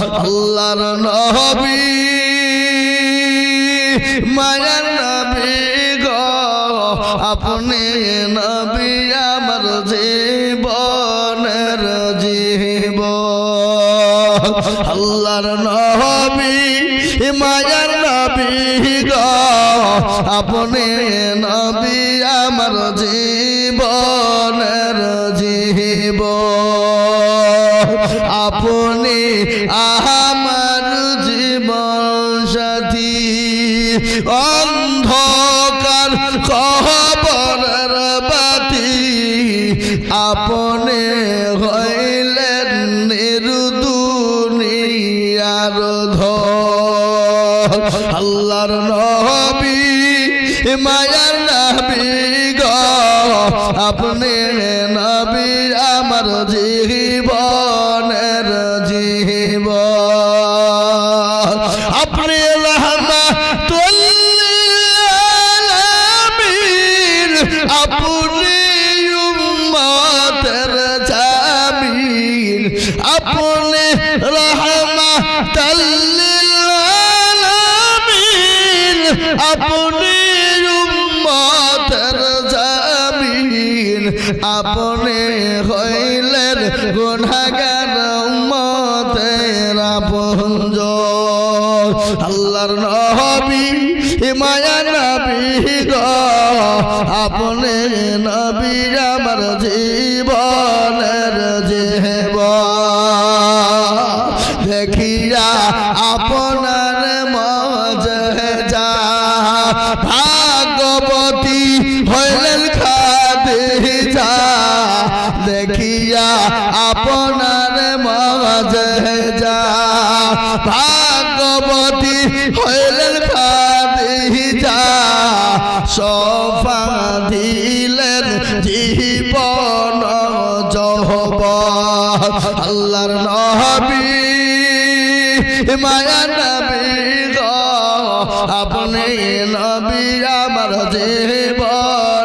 আল্লাহর নবী মায়ার নবী গো আপনি নবী আমার জীবনের জীবন আল্লাহর নবী মায়ার নবী গো আপনি নবী আমার জীবনের জীবন আপনি আমার জীবন সাথী অন্ধকার কবরের বাতি আপনি হইলেন নির্দুনিয়ার ধন আল্লাহর নবী মায়ার নবী গো আপনি নবী আমার জীবনের জীবন আপনি রাহমাতুল আলামিন আপনি উম্মতের জামিন আপনি রাহমাতুল আলামিন আপনি উম্মতের জামিন আপনি হইলেন গুনাহগার উম্মতের আপনজন আল্লাহর নবী মায়ার নবী গো আপনি নবী আমার জীবনের জীবন দেখিয়া আপনার মজজা ভাগবতী হইলেন খাদিজা দেখিয়া আপনার মজজা ভাগবতী হইলেন খাদিজা সফা দিলেন জীবন যৌবন আল্লাহর নবী মায়া নবী গো আপনি নবী আমার জীবন